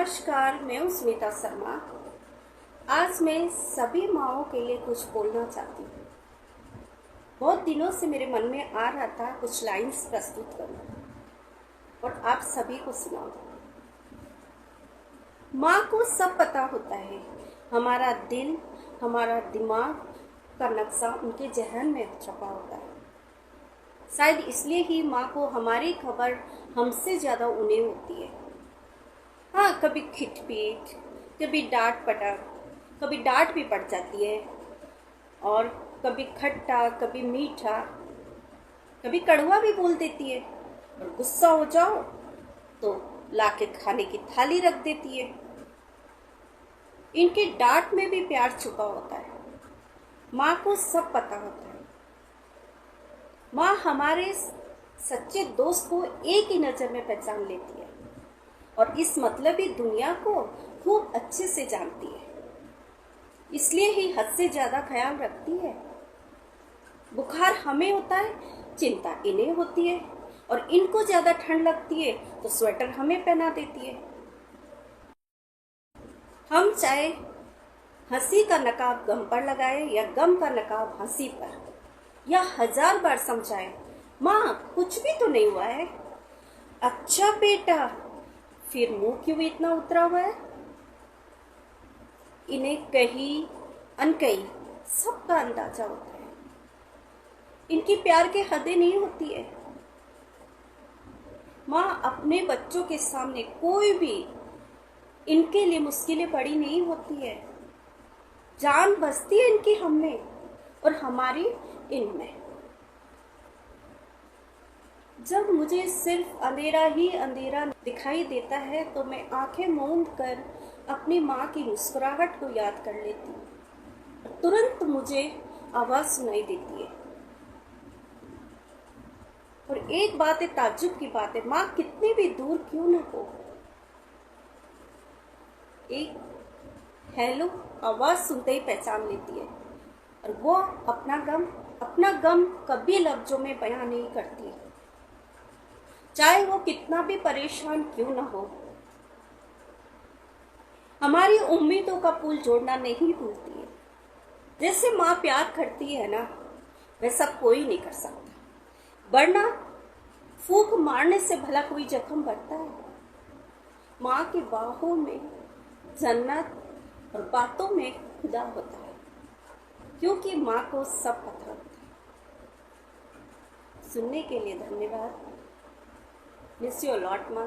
नमस्कार, मैं हूँ सुनीता शर्मा। आज मैं सभी माँओं के लिए कुछ बोलना चाहती हूँ। बहुत दिनों से मेरे मन में आ रहा था कुछ लाइंस प्रस्तुत करना और आप सभी को सुनाऊं। माँ को सब पता होता है। हमारा दिल, हमारा दिमाग का नक्शा उनके जहन में छपा होता है। शायद इसलिए ही माँ को हमारी खबर हमसे ज़्यादा उन्हें होती है। हाँ, कभी खिटपीट, कभी डांट पटक, कभी डांट भी पड़ जाती है और कभी खट्टा, कभी मीठा, कभी कड़वा भी बोल देती है। और गुस्सा हो जाओ तो लाके खाने की थाली रख देती है। इनके डांट में भी प्यार छुपा होता है। माँ को सब पता होता है। माँ हमारे सच्चे दोस्त को एक ही नज़र में पहचान लेती है और इस मतलबी दुनिया को खूब अच्छे से जानती है। इसलिए ही हद से ज़्यादा ख्याल रखती है। बुखार हमें होता है, चिंता इन्हें होती है और इनको ज़्यादा ठंड लगती है तो स्वेटर हमें पहना देती है। हम चाहे हंसी का नकाब गम पर लगाए या गम का नकाब हंसी पर, या 1000 बार समझाए, माँ कुछ भी तो नहीं हुआ है। अच्छा बेटा, फिर मुंह क्यों इतना उतरा हुआ है? इन्हें कही अनकही सबका अंदाजा होता है। इनकी प्यार के हदें नहीं होती है। माँ अपने बच्चों के सामने कोई भी इनके लिए मुश्किलें बड़ी नहीं होती है। जान बसती है इनकी हम में और हमारी इनमें। जब मुझे सिर्फ अंधेरा ही अंधेरा दिखाई देता है तो मैं आंखें मूंद कर अपनी माँ की मुस्कुराहट को याद कर लेती हूँ। तुरंत मुझे आवाज़ सुनाई देती है। और एक बात है, ताज्जुब की बात है, माँ कितनी भी दूर क्यों न हो, एक हेलो आवाज़ सुनते ही पहचान लेती है। और वो अपना गम कभी लफ्जों में बयां नहीं करती, चाहे वो कितना भी परेशान क्यों ना हो। हमारी उम्मीदों का पुल जोड़ना नहीं भूलती है। जैसे माँ प्यार करती है ना, वैसा कोई नहीं कर सकता, वरना फूंक मारने से भला कोई जख्म बढ़ता है। माँ की बाहों में जन्नत और बातों में खुदा होता है, क्योंकि माँ को सब पता होता है। सुनने के लिए धन्यवाद। मिस यू लॉट माँ।